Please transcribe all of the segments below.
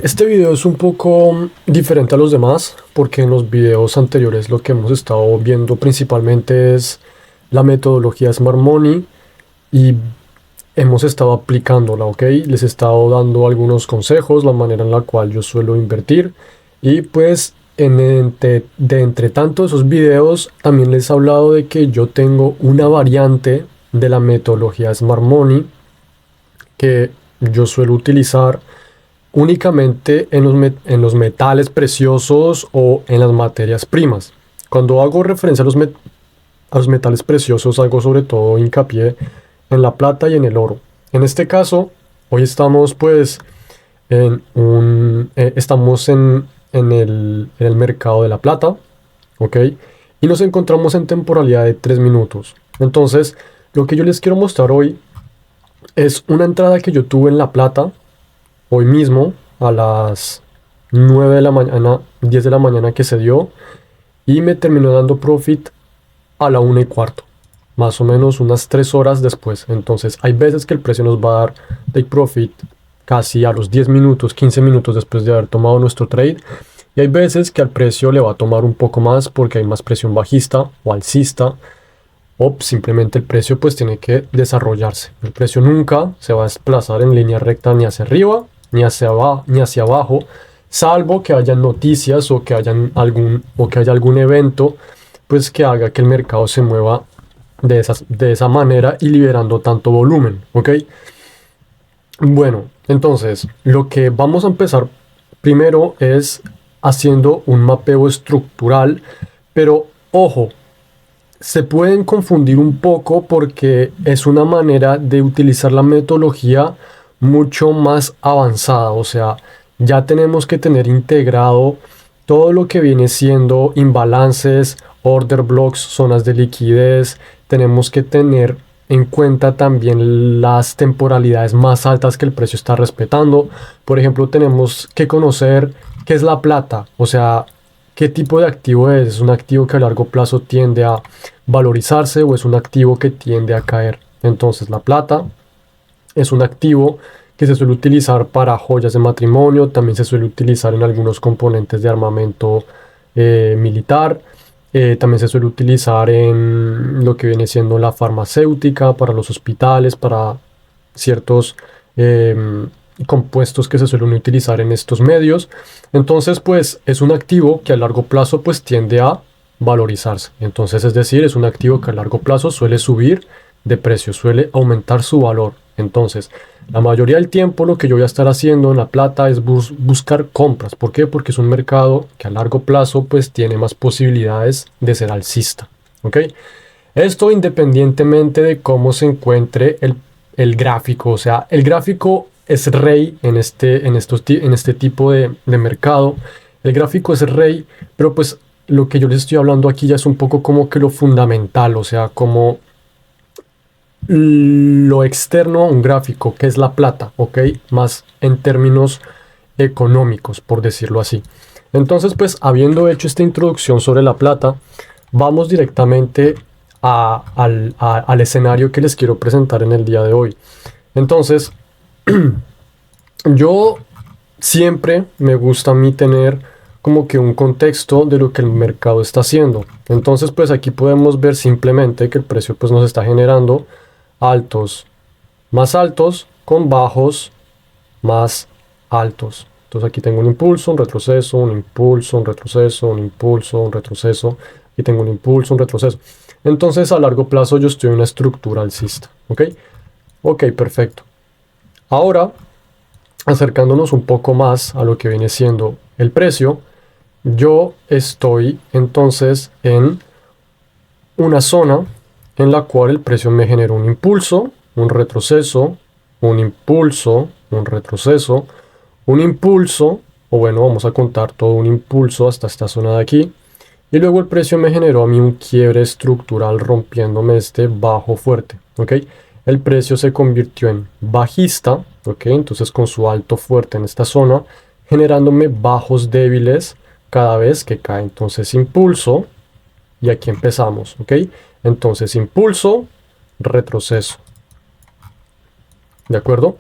Este video es un poco diferente a los demás porque en los videos anteriores lo que hemos estado viendo principalmente es la metodología Smart Money y hemos estado aplicándola, ¿ok? Les he estado dando algunos consejos, la manera en la cual yo suelo invertir y pues entre tanto esos videos también les he hablado de que yo tengo una variante de la metodología Smart Money que yo suelo utilizar únicamente en en los metales preciosos o en las materias primas. Cuando hago referencia a a los metales preciosos, hago sobre todo hincapié en la plata y en el oro. En este caso, hoy estamos pues estamos en el mercado de la plata, ¿ok? Y nos encontramos en temporalidad de 3 minutos. Entonces, lo que yo les quiero mostrar hoy es una entrada que yo tuve en la plata hoy mismo a las 9 de la mañana, 10 de la mañana que se dio y me terminó dando profit a la 1:15, más o menos unas 3 horas después. Entonces hay veces que el precio nos va a dar take profit casi a los 10 minutos, 15 minutos después de haber tomado nuestro trade, y hay veces que al precio le va a tomar un poco más porque hay más presión bajista o alcista, o simplemente el precio pues tiene que desarrollarse. El precio nunca se va a desplazar en línea recta ni hacia arriba ni hacia abajo, salvo que haya noticias o que haya algún evento pues que haga que el mercado se mueva de esa manera y liberando tanto volumen, ¿ok? Bueno, entonces lo que vamos a empezar primero es haciendo un mapeo estructural, pero ojo, se pueden confundir un poco porque es una manera de utilizar la metodología mucho más avanzada. O sea, ya tenemos que tener integrado todo lo que viene siendo imbalances, order blocks, zonas de liquidez. Tenemos que tener en cuenta también las temporalidades más altas que el precio está respetando. Por ejemplo, tenemos que conocer qué es la plata, o sea, qué tipo de activo es. ¿Es un activo que a largo plazo tiende a valorizarse o es un activo que tiende a caer? Entonces, la plata es un activo que se suele utilizar para joyas de matrimonio, también se suele utilizar en algunos componentes de armamento militar, también se suele utilizar en lo que viene siendo la farmacéutica, para los hospitales, para ciertos compuestos que se suelen utilizar en estos medios. Entonces, pues es un activo que a largo plazo pues tiende a valorizarse. Entonces, es decir, es un activo que a largo plazo suele subir de precio, suele aumentar su valor. Entonces, la mayoría del tiempo lo que yo voy a estar haciendo en la plata es buscar compras. ¿Por qué? Porque es un mercado que a largo plazo pues tiene más posibilidades de ser alcista. ¿Ok? Esto independientemente de cómo se encuentre el gráfico. O sea, el gráfico es rey en este tipo de mercado. El gráfico es rey, pero pues lo que yo les estoy hablando aquí ya es un poco como que lo fundamental, o sea, como lo externo a un gráfico, que es la plata, ¿ok? Más en términos económicos, por decirlo así. Entonces, pues, habiendo hecho esta introducción sobre la plata, vamos directamente al escenario que les quiero presentar en el día de hoy. Entonces, yo siempre me gusta a mí tener como que un contexto de lo que el mercado está haciendo. Entonces, pues aquí podemos ver simplemente que el precio pues nos está generando altos más altos con bajos más altos. Entonces aquí tengo un impulso, un retroceso, un impulso, un retroceso, un impulso, un retroceso. Aquí tengo un impulso, un retroceso. Entonces a largo plazo yo estoy en una estructura alcista. ¿Ok? Ok, perfecto. Ahora, acercándonos un poco más a lo que viene siendo el precio, yo estoy entonces en una zona en la cual el precio me generó un impulso, un retroceso, un impulso, un retroceso, un impulso, o bueno, vamos a contar todo un impulso hasta esta zona de aquí, y luego el precio me generó a mí un quiebre estructural rompiéndome este bajo fuerte, ¿ok? El precio se convirtió en bajista, ¿ok? Entonces con su alto fuerte en esta zona, generándome bajos débiles cada vez que cae. Entonces impulso, y aquí empezamos, ¿ok? Entonces impulso, retroceso, ¿de acuerdo?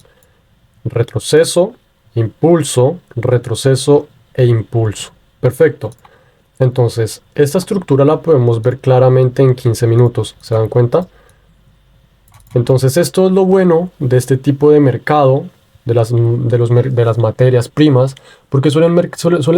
Retroceso, impulso, retroceso e impulso. Perfecto. Entonces, esta estructura la podemos ver claramente en 15 minutos, ¿se dan cuenta? Entonces, esto es lo bueno de este tipo de mercado, de las materias primas, porque suelen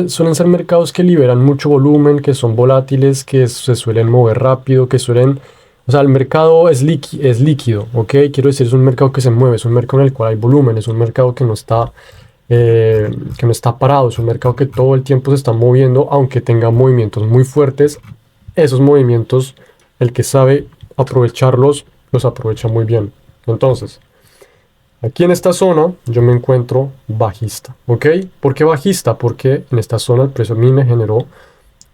ser mercados que liberan mucho volumen, que son volátiles, que se suelen mover rápido, que suelen... O sea, el mercado es líquido, ¿ok? Quiero decir, es un mercado que se mueve, es un mercado en el cual hay volumen, es un mercado que no está parado, es un mercado que todo el tiempo se está moviendo, aunque tenga movimientos muy fuertes. Esos movimientos, el que sabe aprovecharlos, los aprovecha muy bien. Entonces, aquí en esta zona yo me encuentro bajista, ¿ok? ¿Por qué bajista? Porque en esta zona el precio a mí me generó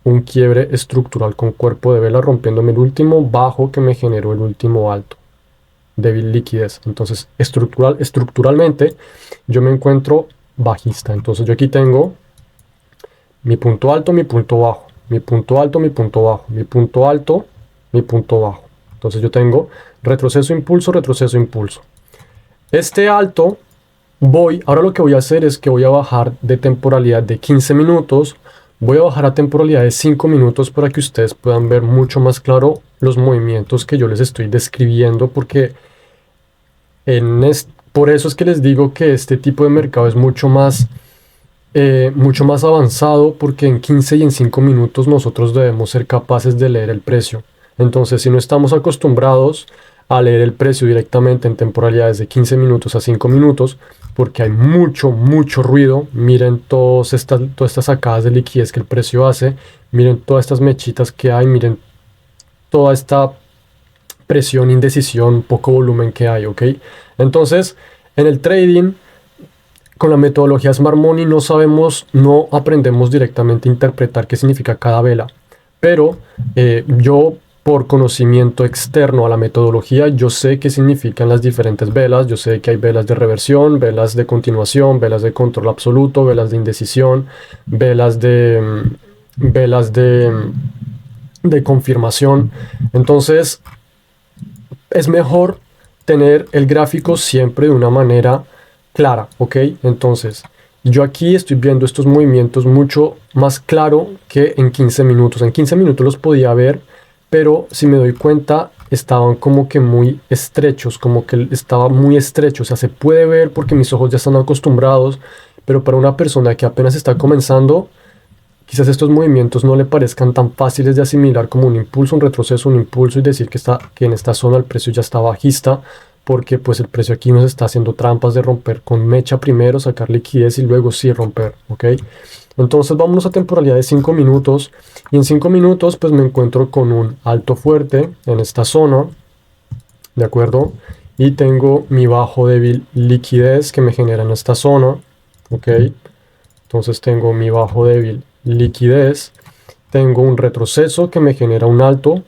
un quiebre estructural con cuerpo de vela, rompiéndome el último bajo que me generó el último alto, débil liquidez. Entonces, estructuralmente yo me encuentro bajista. Entonces yo aquí tengo mi punto alto, mi punto bajo, mi punto alto, mi punto bajo, mi punto alto, mi punto bajo. Entonces yo tengo retroceso, impulso, retroceso, impulso. Este alto ahora lo que voy a hacer es que voy a bajar de temporalidad de 15 minutos, voy a bajar a temporalidad de 5 minutos para que ustedes puedan ver mucho más claro los movimientos que yo les estoy describiendo, porque por eso es que les digo que este tipo de mercado es mucho más avanzado, porque en 15 y en 5 minutos nosotros debemos ser capaces de leer el precio. Entonces, si no estamos acostumbrados a leer el precio directamente en temporalidades de 15 minutos a 5 minutos, porque hay mucho ruido, miren todas estas sacadas de liquidez que el precio hace, miren todas estas mechitas que hay, miren toda esta presión, indecisión, poco volumen que hay, ¿ok? Entonces, en el trading, con la metodología Smart Money no aprendemos directamente a interpretar qué significa cada vela, pero yo, por conocimiento externo a la metodología, yo sé qué significan las diferentes velas. Yo sé que hay velas de reversión, velas de continuación, velas de control absoluto, velas de indecisión, velas de confirmación. Entonces, es mejor tener el gráfico siempre de una manera clara, ¿ok? Entonces, yo aquí estoy viendo estos movimientos mucho más claro que en 15 minutos. En 15 minutos los podía ver, pero si me doy cuenta, estaban como que muy estrechos, como que estaba muy estrecho. O sea, se puede ver porque mis ojos ya están acostumbrados, pero para una persona que apenas está comenzando, quizás estos movimientos no le parezcan tan fáciles de asimilar como un impulso, un retroceso, un impulso, y decir que en esta zona el precio ya está bajista, porque pues el precio aquí nos está haciendo trampas de romper con mecha primero, sacar liquidez y luego sí romper, ¿ok? Entonces vámonos a temporalidad de 5 minutos, y en 5 minutos pues me encuentro con un alto fuerte en esta zona, ¿de acuerdo? Y tengo mi bajo débil liquidez que me genera en esta zona, ¿ok? Entonces tengo mi bajo débil liquidez, tengo un retroceso que me genera un alto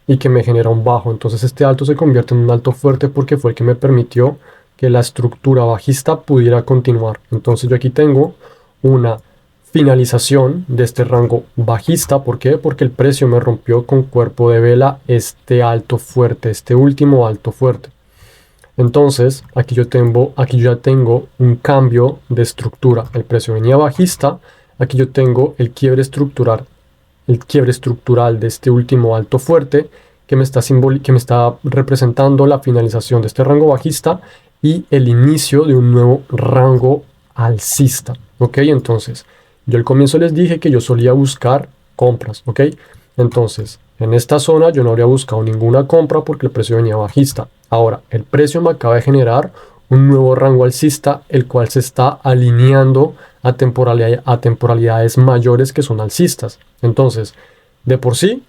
y que me genera un bajo. Entonces este alto se convierte en un alto fuerte porque fue el que me permitió que la estructura bajista pudiera continuar. Entonces yo aquí tengo una finalización de este rango bajista. ¿Por qué? Porque el precio me rompió con cuerpo de vela este alto fuerte, este último alto fuerte. Entonces, aquí yo ya tengo un cambio de estructura. El precio venía bajista, aquí yo tengo el quiebre estructural de este último alto fuerte que me está representando la finalización de este rango bajista y el inicio de un nuevo rango alcista. ¿Ok? Entonces, yo al comienzo les dije que yo solía buscar compras. ¿Ok? Entonces, en esta zona yo no habría buscado ninguna compra porque el precio venía bajista. Ahora, el precio me acaba de generar un nuevo rango alcista, el cual se está alineando a temporalidades mayores que son alcistas. Entonces, de por sí,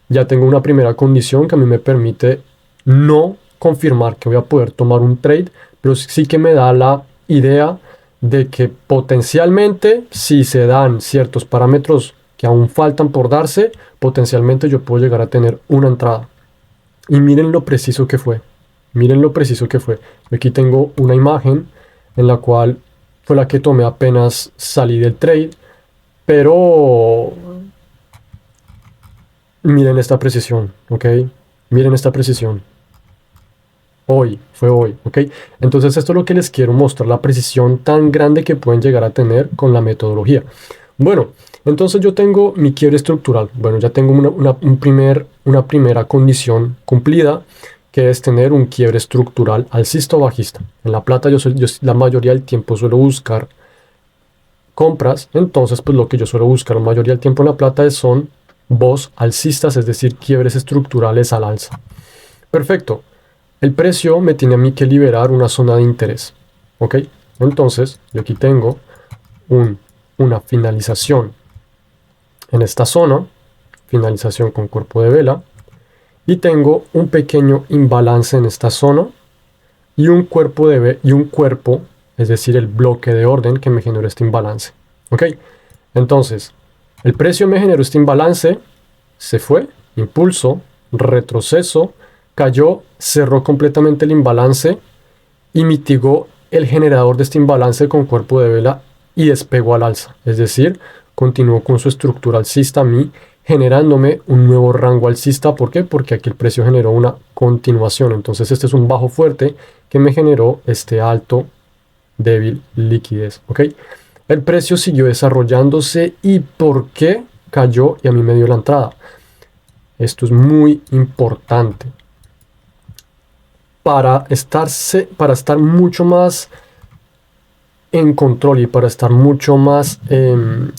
ya tengo una primera condición que a mí me permite no confirmar que voy a poder tomar un trade, pero sí que me da la idea de que potencialmente, si se dan ciertos parámetros que aún faltan por darse, potencialmente yo puedo llegar a tener una entrada. Y miren lo preciso que fue. Miren lo preciso que fue. Aquí tengo una imagen en la cual fue la que tomé apenas salí del trade, pero miren esta precisión, ¿ok? Miren esta precisión. fue hoy, ¿ok? Entonces esto es lo que les quiero mostrar, la precisión tan grande que pueden llegar a tener con la metodología. Bueno, entonces yo tengo mi quiebre estructural. Bueno, ya tengo una primera condición cumplida, que es tener un quiebre estructural alcista o bajista. En la plata yo la mayoría del tiempo suelo buscar compras, entonces pues lo que yo suelo buscar la mayoría del tiempo en la plata son VOS alcistas, es decir, quiebres estructurales al alza. Perfecto. El precio me tiene a mí que liberar una zona de interés, ¿ok? Entonces, yo aquí tengo una finalización en esta zona, finalización con cuerpo de vela, y tengo un pequeño imbalance en esta zona y un cuerpo, es decir, el bloque de orden que me generó este imbalance, ¿ok? Entonces, el precio me generó este imbalance, se fue, impulso, retroceso, cayó, cerró completamente el imbalance y mitigó el generador de este imbalance con cuerpo de vela y despegó al alza. Es decir, continuó con su estructura alcista a mí, generándome un nuevo rango alcista. ¿Por qué? Porque aquí el precio generó una continuación. Entonces este es un bajo fuerte que me generó este alto débil liquidez. ¿Ok? El precio siguió desarrollándose. ¿Y por qué cayó y a mí me dio la entrada? Esto es muy importante. Para estar mucho más en control y para estar mucho más,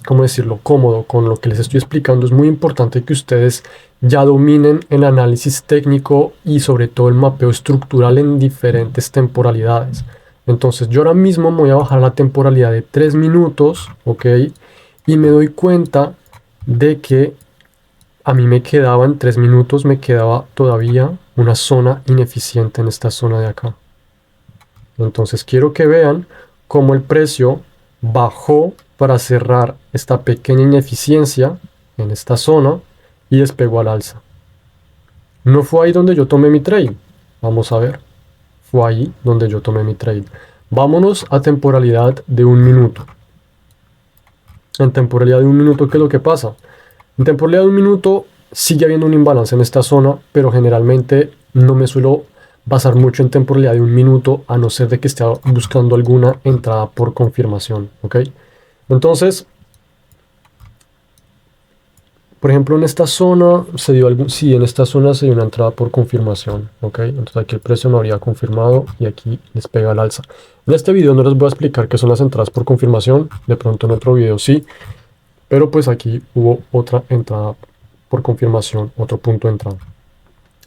¿cómo decirlo?, cómodo con lo que les estoy explicando, es muy importante que ustedes ya dominen el análisis técnico y sobre todo el mapeo estructural en diferentes temporalidades. Entonces yo ahora mismo me voy a bajar la temporalidad de 3 minutos, ¿ok? Y me doy cuenta de que a mí me quedaba en 3 minutos, me quedaba todavía una zona ineficiente en esta zona de acá. Entonces quiero que vean cómo el precio bajó para cerrar esta pequeña ineficiencia en esta zona y despegó al alza. No fue ahí donde yo tomé mi trade. Vamos a ver. Fue ahí donde yo tomé mi trade. Vámonos a temporalidad de 1 minuto. En temporalidad de 1 minuto, ¿qué es lo que pasa? En temporalidad de 1 minuto sigue habiendo un imbalance en esta zona, pero generalmente no me suelo basar mucho en temporalidad de 1 minuto, a no ser de que esté buscando alguna entrada por confirmación, ¿ok? Entonces, por ejemplo, en esta zona se dio en esta zona se dio una entrada por confirmación, ¿ok? Entonces aquí el precio no habría confirmado y aquí les pega el alza. En este video no les voy a explicar qué son las entradas por confirmación, de pronto en otro video sí, pero pues aquí hubo otra entrada por confirmación, otro punto de entrada.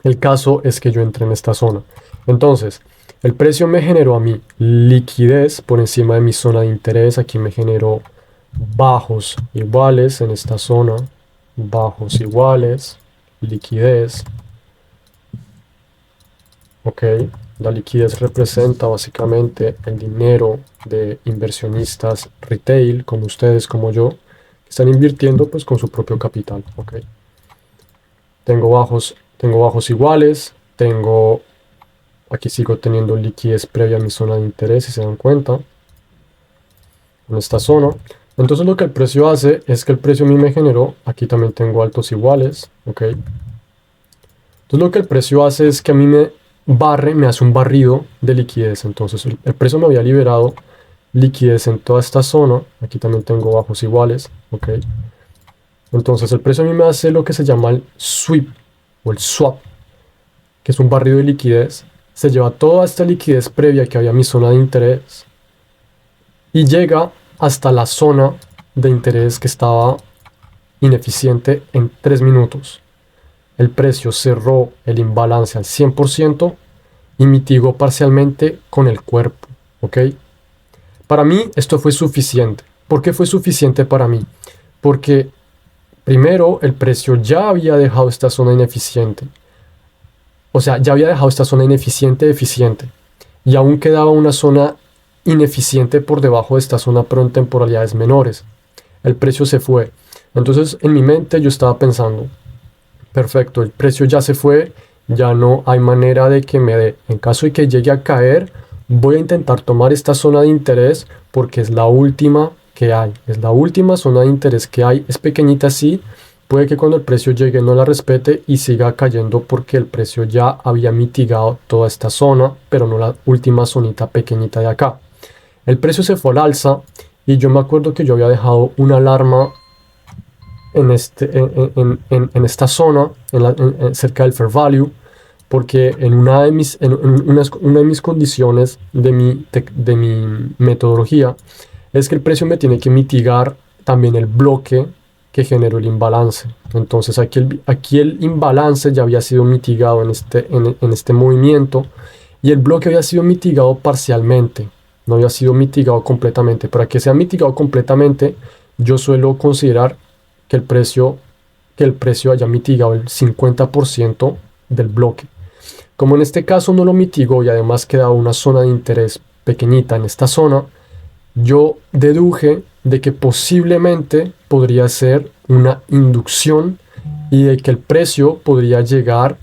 El caso es que yo entré en esta zona. Entonces, el precio me generó a mí liquidez por encima de mi zona de interés. Aquí me generó bajos iguales en esta zona. Bajos iguales, liquidez. Ok, la liquidez representa básicamente el dinero de inversionistas retail, como ustedes, como yo, que están invirtiendo pues con su propio capital. Ok, tengo bajos iguales, aquí sigo teniendo liquidez previa a mi zona de interés, si se dan cuenta, en esta zona. Entonces lo que el precio hace es que el precio a mí me generó, aquí también tengo altos iguales, ok. Entonces lo que el precio hace es que a mí me hace un barrido de liquidez. Entonces el precio me había liberado liquidez en toda esta zona, aquí también tengo bajos iguales, ok. Entonces el precio a mí me hace lo que se llama el sweep o el swap, que es un barrido de liquidez. Se lleva toda esta liquidez previa que había en mi zona de interés y llega hasta la zona de interés que estaba ineficiente en 3 minutos. El precio cerró el imbalance al 100% y mitigó parcialmente con el cuerpo, ¿ok? Para mí esto fue suficiente. ¿Por qué fue suficiente para mí? Porque primero el precio ya había dejado esta zona ineficiente. O sea, ya había dejado esta zona ineficiente eficiente. Y aún quedaba una zona ineficiente por debajo de esta zona, pero en temporalidades menores. El precio se fue. Entonces en mi mente yo estaba pensando, perfecto, el precio ya se fue, ya no hay manera de que me dé. En caso de que llegue a caer, voy a intentar tomar esta zona de interés porque es la última que hay. Es la última zona de interés que hay. Es pequeñita sí, puede que cuando el precio llegue no la respete y siga cayendo porque el precio ya había mitigado toda esta zona, pero no la última zonita pequeñita de acá. El precio se fue al alza y yo me acuerdo que yo había dejado una alarma en esta zona, cerca del fair value, porque en una de mis condiciones de mi metodología es que el precio me tiene que mitigar también el bloque que generó el imbalance. Entonces aquí el imbalance ya había sido mitigado en este movimiento y el bloque había sido mitigado parcialmente, no había sido mitigado completamente. Para que sea mitigado completamente, yo suelo considerar que el precio haya mitigado el 50% del bloque. Como en este caso no lo mitigó y además quedaba una zona de interés pequeñita en esta zona, yo deduje de que posiblemente podría ser una inducción y de que el precio podría llegar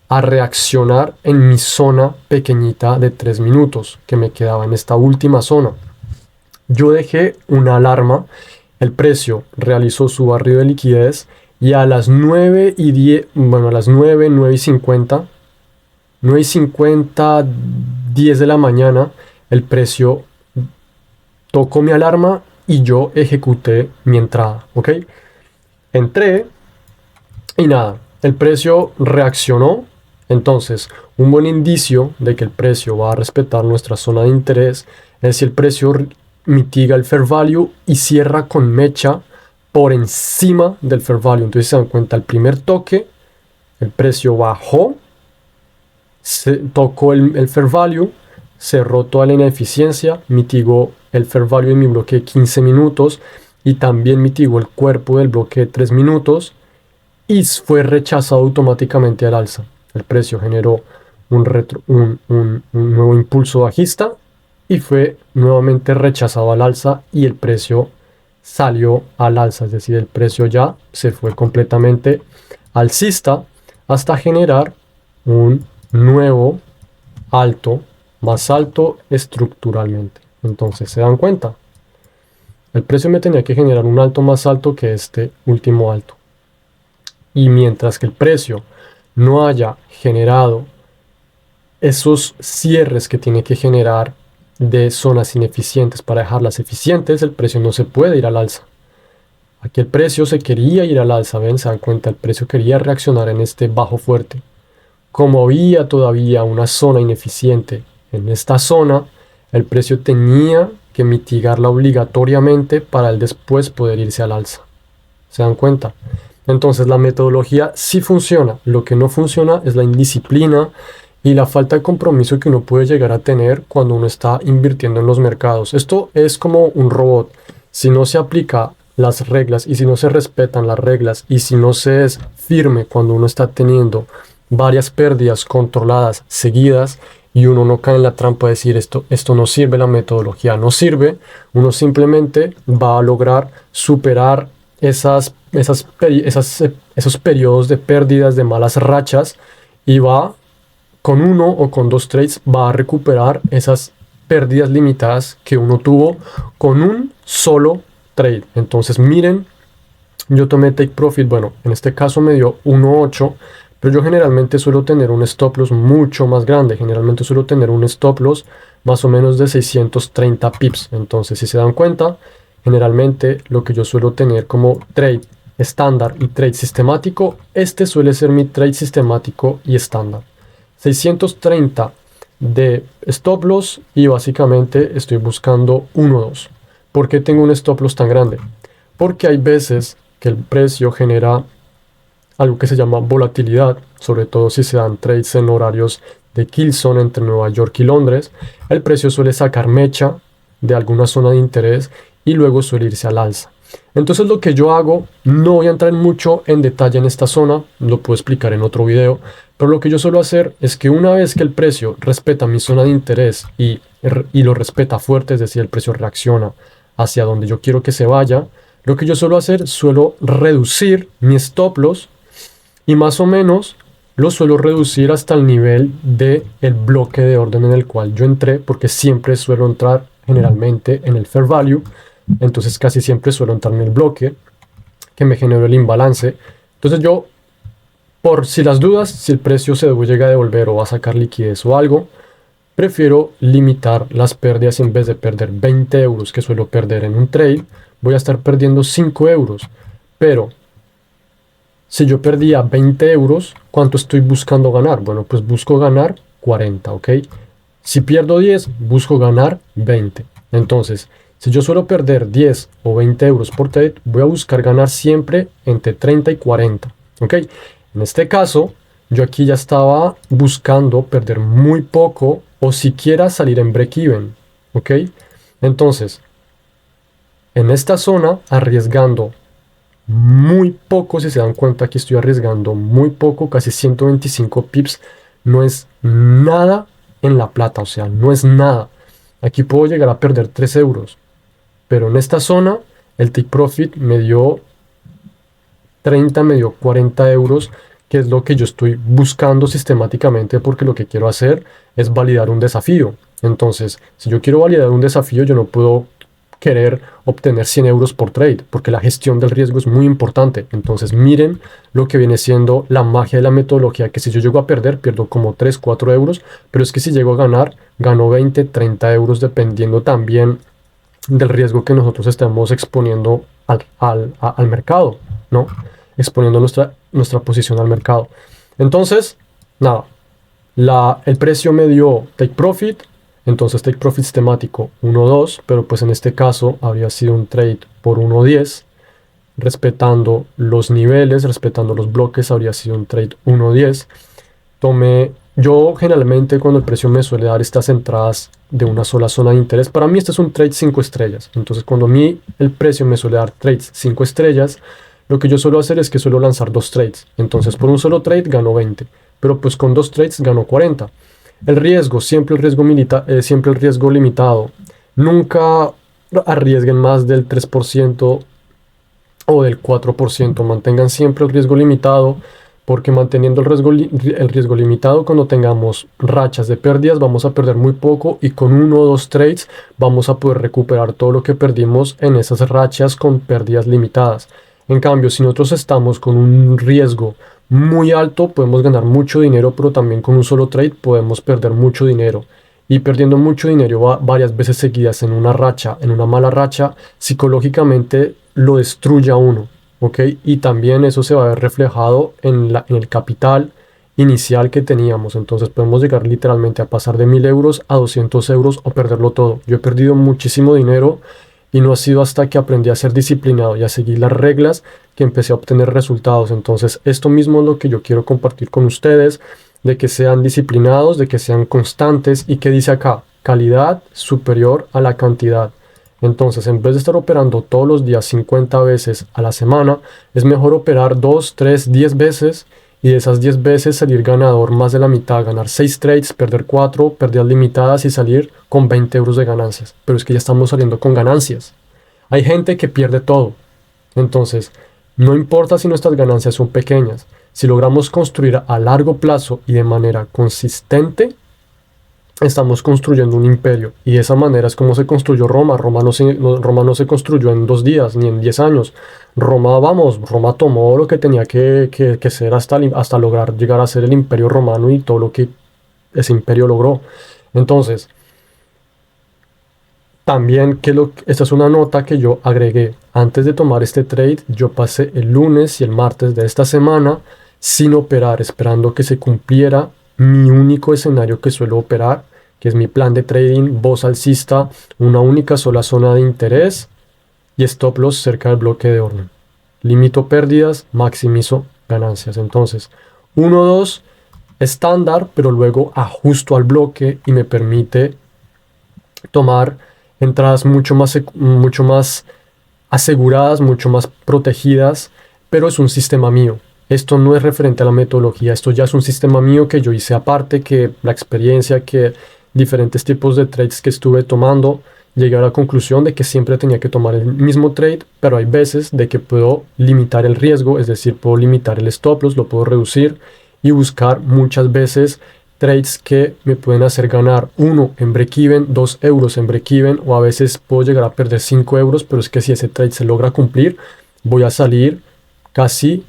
a reaccionar en mi zona pequeñita de 3 minutos que me quedaba en esta última zona. Yo dejé una alarma, el precio realizó su barrido de liquidez y a las 9:10, bueno, a las 9:50, 9:50, 10 de la mañana, el precio tocó mi alarma y yo ejecuté mi entrada, ¿ok? Entré y nada, el precio reaccionó. Entonces, un buen indicio de que el precio va a respetar nuestra zona de interés es si el precio mitiga el fair value y cierra con mecha por encima del fair value. Entonces se dan cuenta, el primer toque, el precio bajó, tocó el fair value, cerró toda la ineficiencia, mitigó el fair value de mi bloque de 15 minutos y también mitigó el cuerpo del bloque de 3 minutos y fue rechazado automáticamente al alza. El precio generó un nuevo impulso bajista y fue nuevamente rechazado al alza y el precio salió al alza, es decir, el precio ya se fue completamente alcista hasta generar un nuevo alto, más alto estructuralmente. Entonces, ¿se dan cuenta? El precio me tenía que generar un alto más alto que este último alto. Y mientras que el precio no haya generado esos cierres que tiene que generar de zonas ineficientes para dejarlas eficientes, el precio no se puede ir al alza. Aquí el precio se quería ir al alza, ¿ven? Se dan cuenta, el precio quería reaccionar en este bajo fuerte. Como había todavía una zona ineficiente en esta zona, el precio tenía que mitigarla obligatoriamente para el después poder irse al alza. ¿Se dan cuenta? Entonces la metodología sí funciona. Lo que no funciona es la indisciplina y la falta de compromiso que uno puede llegar a tener cuando uno está invirtiendo en los mercados. Esto es como un robot. Si no se aplica las reglas y si no se respetan las reglas y si no se es firme cuando uno está teniendo varias pérdidas controladas seguidas y uno no cae en la trampa de decir esto no sirve, la metodología no sirve, uno simplemente va a lograr superar esos periodos de pérdidas, de malas rachas, y va con uno o con dos trades va a recuperar esas pérdidas limitadas que uno tuvo con un solo trade. Entonces miren, yo tomé take profit, bueno, en este caso me dio 1.8, pero yo generalmente suelo tener un stop loss mucho más grande. Generalmente suelo tener un stop loss más o menos de 630 pips. Entonces, si se dan cuenta, generalmente lo que yo suelo tener como trade estándar y trade sistemático, este suele ser mi trade sistemático y estándar. 630 de stop loss y básicamente estoy buscando 1.2. ¿Por qué tengo un stop loss tan grande? Porque hay veces que el precio genera algo que se llama volatilidad, sobre todo si se dan trades en horarios de kill zone entre Nueva York y Londres. El precio suele sacar mecha de alguna zona de interés y luego suele irse al alza. Entonces lo que yo hago, no voy a entrar mucho en detalle en esta zona, lo puedo explicar en otro video, pero lo que yo suelo hacer es que una vez que el precio respeta mi zona de interés y lo respeta fuerte, es decir, el precio reacciona hacia donde yo quiero que se vaya, lo que yo suelo hacer, suelo reducir mi stop loss y más o menos lo suelo reducir hasta el nivel del bloque de orden en el cual yo entré, porque siempre suelo entrar generalmente en el fair value. Entonces casi siempre suelo entrar en el bloque que me generó el imbalance. Entonces yo, por si las dudas, si el precio se llega a devolver o va a sacar liquidez o algo, prefiero limitar las pérdidas. En vez de perder 20 euros que suelo perder en un trade, voy a estar perdiendo 5 euros. Pero si yo perdía 20 euros, ¿cuánto estoy buscando ganar? Bueno, pues busco ganar 40, ¿ok? Si pierdo 10, busco ganar 20. Entonces, si yo suelo perder 10 o 20 euros por trade, voy a buscar ganar siempre entre 30 y 40, ¿ok? En este caso, yo aquí ya estaba buscando perder muy poco o siquiera salir en break-even, ¿ok? Entonces, en esta zona, arriesgando muy poco, si se dan cuenta, aquí estoy arriesgando muy poco, casi 125 pips, no es nada en la plata, o sea, no es nada. Aquí puedo llegar a perder 3 euros, pero en esta zona el take profit me dio 30, me dio 40 euros, que es lo que yo estoy buscando sistemáticamente, porque lo que quiero hacer es validar un desafío. Entonces, si yo quiero validar un desafío, yo no puedo querer obtener 100 euros por trade, porque la gestión del riesgo es muy importante. Entonces miren lo que viene siendo la magia de la metodología, que si yo llego a perder, pierdo como 3, 4 euros, pero es que si llego a ganar, gano 20, 30 euros, dependiendo también del riesgo que nosotros estemos exponiendo al mercado, ¿no? Exponiendo nuestra posición al mercado. Entonces, nada, el precio me dio take profit. Entonces take profit sistemático 1.2, pero pues en este caso habría sido un trade por 1.10, respetando los niveles, respetando los bloques, habría sido un trade 1.10. Yo generalmente cuando el precio me suele dar estas entradas de una sola zona de interés, para mí este es un trade 5 estrellas. Entonces cuando a mí el precio me suele dar trades 5 estrellas, lo que yo suelo hacer es que suelo lanzar 2 trades. Entonces por un solo trade gano 20, pero pues con 2 trades gano 40. El riesgo, siempre el riesgo limitado. Nunca arriesguen más del 3% o del 4%. Mantengan siempre el riesgo limitado, porque manteniendo el riesgo limitado, cuando tengamos rachas de pérdidas, vamos a perder muy poco, y con 1 o 2 trades vamos a poder recuperar todo lo que perdimos en esas rachas con pérdidas limitadas. En cambio, si nosotros estamos con un riesgo muy alto, podemos ganar mucho dinero, pero también con un solo trade podemos perder mucho dinero. Y perdiendo mucho dinero varias veces seguidas en una racha, en una mala racha, psicológicamente lo destruye a uno, ¿ok? Y también eso se va a ver reflejado en el capital inicial que teníamos. Entonces podemos llegar literalmente a pasar de 1000 euros a 200 euros o perderlo todo. Yo he perdido muchísimo dinero, y no ha sido hasta que aprendí a ser disciplinado y a seguir las reglas que empecé a obtener resultados. Entonces esto mismo es lo que yo quiero compartir con ustedes, de que sean disciplinados, de que sean constantes, y que dice acá, calidad superior a la cantidad. Entonces, en vez de estar operando todos los días 50 veces a la semana, es mejor operar 2, 3, 10 veces, y de esas 10 veces salir ganador más de la mitad, ganar 6 trades, perder 4, pérdidas limitadas, y salir con 20 euros de ganancias. Pero es que ya estamos saliendo con ganancias. Hay gente que pierde todo. Entonces, no importa si nuestras ganancias son pequeñas, si logramos construir a largo plazo y de manera consistente, estamos construyendo un imperio. Y de esa manera es como se construyó Roma. Roma no se construyó en 2 días ni en 10 años. Roma tomó lo que tenía que ser hasta lograr llegar a ser el imperio romano y todo lo que ese imperio logró. Entonces, también esta es una nota que yo agregué. Antes de tomar este trade, yo pasé el lunes y el martes de esta semana sin operar, esperando que se cumpliera mi único escenario que suelo operar, que es mi plan de trading, voz alcista, una única sola zona de interés y stop loss cerca del bloque de orden. Limito pérdidas, maximizo ganancias. Entonces, 1, 2, estándar, pero luego ajusto al bloque y me permite tomar entradas mucho más aseguradas, mucho más protegidas, pero es un sistema mío. Esto no es referente a la metodología, esto ya es un sistema mío que yo hice aparte, que la experiencia, que diferentes tipos de trades que estuve tomando, llegué a la conclusión de que siempre tenía que tomar el mismo trade, pero hay veces de que puedo limitar el riesgo, es decir, puedo limitar el stop loss, lo puedo reducir y buscar muchas veces trades que me pueden hacer ganar 1 en break-even, 2 euros en break-even, o a veces puedo llegar a perder 5 euros, pero es que si ese trade se logra cumplir, voy a salir casi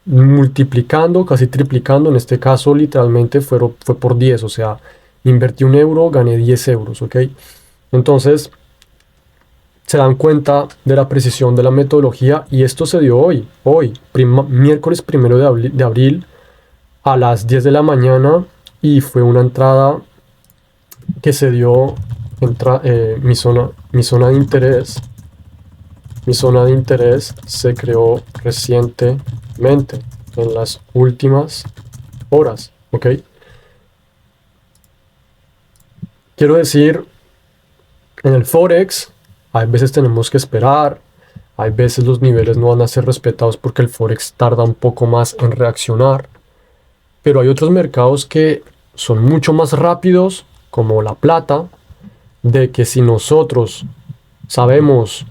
multiplicando, casi triplicando. En este caso literalmente fue por 10, o sea, invertí 1 euro, gané 10 euros, ¿ok? Entonces se dan cuenta de la precisión de la metodología y esto se dio hoy, miércoles 1 de abril a las 10 de la mañana y fue una entrada que se dio, mi zona de interés. Mi zona de interés se creó recientemente, en las últimas horas, ¿ok? Quiero decir, en el Forex, hay veces tenemos que esperar, hay veces los niveles no van a ser respetados porque el Forex tarda un poco más en reaccionar, pero hay otros mercados que son mucho más rápidos, como la plata, de que si nosotros sabemos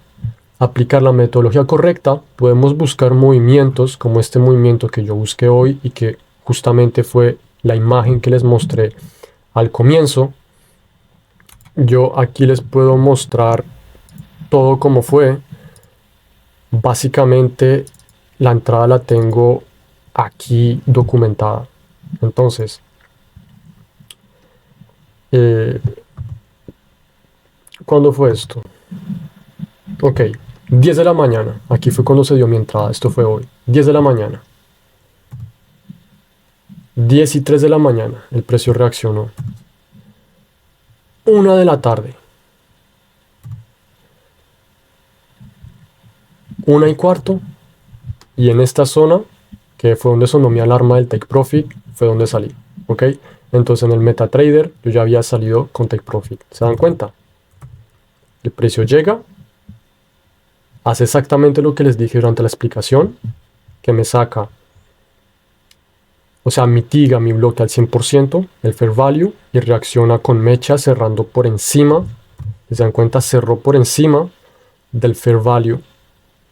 aplicar la metodología correcta, podemos buscar movimientos como este movimiento que yo busqué hoy y que justamente fue la imagen que les mostré al comienzo. Yo aquí les puedo mostrar todo como fue. Básicamente la entrada la tengo aquí documentada. Entonces, ¿cuándo fue esto? Ok, 10 de la mañana. Aquí fue cuando se dio mi entrada. Esto fue hoy. 10 de la mañana. 10:03 de la mañana. El precio reaccionó. 1 de la tarde. 1:15. Y en esta zona, que fue donde sonó mi alarma del take profit, fue donde salí. ¿Ok? Entonces en el MetaTrader yo ya había salido con take profit. ¿Se dan cuenta? El precio llega, hace exactamente lo que les dije durante la explicación, que me saca, o sea, mitiga mi bloque al 100%, el fair value, y reacciona con mecha cerrando por encima. ¿Se dan cuenta? Cerró por encima del fair value.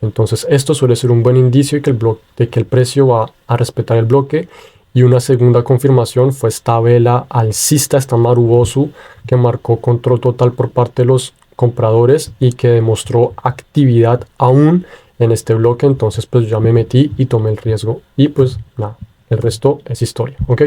Entonces esto suele ser un buen indicio de que el precio va a respetar el bloque. Y una segunda confirmación fue esta vela alcista, esta Marubosu, que marcó control total por parte de los compradores y que demostró actividad aún en este bloque. Entonces pues ya me metí y tomé el riesgo y pues nada, el resto es historia, ¿ok?